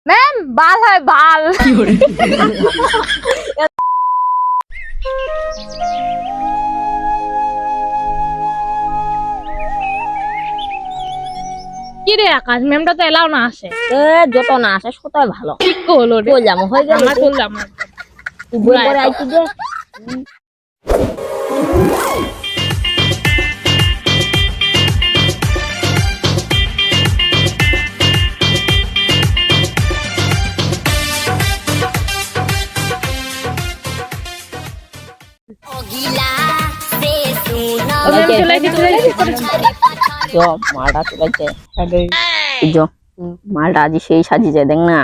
Ma'am বাল হয় বাল। কি রে আকাশ, ম্যামটা তো এলাও না আসে। যত না আসে ততই ভালো। ঠিক করলো রে, চল যাবো হয়ে গেল। আমরা চললাম না। তুই বই করে আইছি যে ম্যাম চলে আইছি, চলে আইছি। মালটা চলেছে মালটা আজি সেই সাজিছে দেখ না।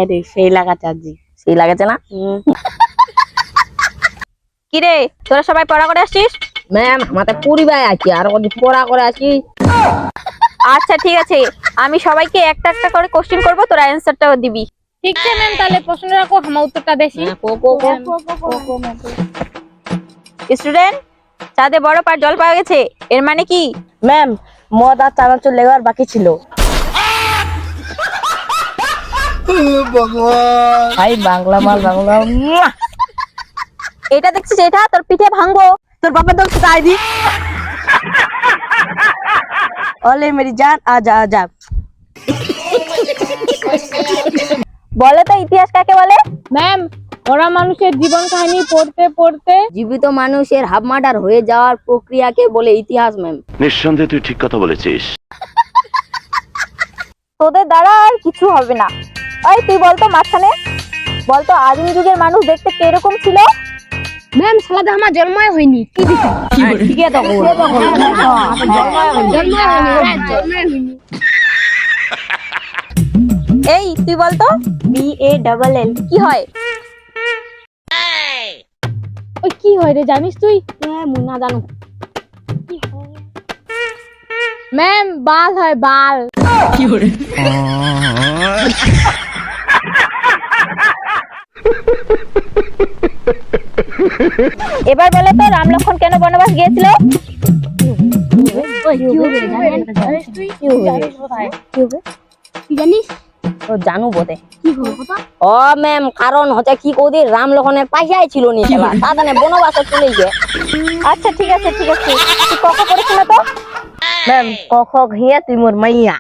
রে সেই লাগাচ্ছে আজি। সেই লাগেছে না? কি রে তোরা সবাই পড়া করে আসছিস? ম্যাম আমাদের পরিবার আছি আর কত পড়া করে আছি। আচ্ছা ঠিক আছে, আমি সবাইকে একটা একটা করে কোশ্চেন করব, তোরা অ্যানসারটাও দিবি। ঠিক আছে ম্যাম, তাহলে প্রশ্ন রাখো, আমি উত্তরটা দেছি। স্টুডেন্ট, চাঁদে বড় পার জল পাওয়া গেছে, এর মানে কি? ম্যাম মদ আর চানাচুর লেবার বাকি ছিল। ভাই বাংলা মাল বাংলা। এটা দেখছিস, এটা তোর পিঠে ভাঙবো। তোর বাবা দল তাই দি। ওলে মেরি জান আজা আজা। বলে তো ইতিহাস কাকে বলে? ম্যাম ওরা মানুষের জীবন কাহিনী পড়তে পড়তে জীবিত মানুষের হাফ মার্ডার হয়ে যাওয়ার প্রক্রিয়াকে বলে ইতিহাস ম্যাম। নিঃসন্দেহে তুই ঠিক কথা বলেছিস। তোদের দ্বারা আর কিছু হবে না। ওই তুই বলতো মাঝখানে, বলতো আদিম যুগের মানুষ দেখতে কিরকম ছিল? ম্যাম সালাদা আমার জন্মই হয়নি। কি দিছে? ঠিক আছে এই তুই বলতো BALL কি হয়? ওই কি হয় রে, জানিস তুই? না জানো। ম্যাম বাল হয় বাল। এবার বলে তো রাম লক্ষ্মণ কেন বনবাস গিয়েছিল? জানু বোধে। ও ম্যাম কারণ হচ্ছে কি কৌদি রাম লক্ষণের পাশাই ছিল নি তাদের বনবাসে চলে গিয়ে। আচ্ছা ঠিক আছে ঠিক আছে, তুই কখন পড়েছিল তো? ম্যাম ক ঘিয়া তুই মোর মাইয়া।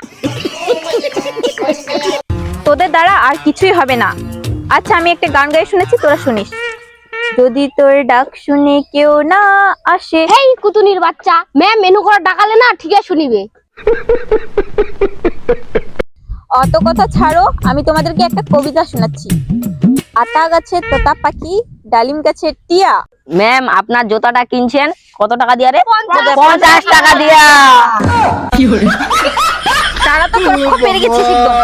তোদের দ্বারা আর কিছুই হবে না। আচ্ছা আমি একটা গান গাই শুনেছি, তোরা শুনিস। যদি তোর ডাক শুনে কেউ না আসে। এই কুতুনির বাচ্চা, ম্যাম মেনু করে ডাকালে না ঠিক আছে শুনিবে। অত কথা ছাড়ো, আমি তোমাদেরকে একটা কবিতা শোনাচ্ছি। আতা গাছে তোতা পাখি, ডালিম গাছে টিয়া। ম্যাম আপনার জুতাটা কিনছেন কত টাকা দিয়া রে? 50 টাকা দিয়া। তারা তো খুব পেরে গেছিস একদম।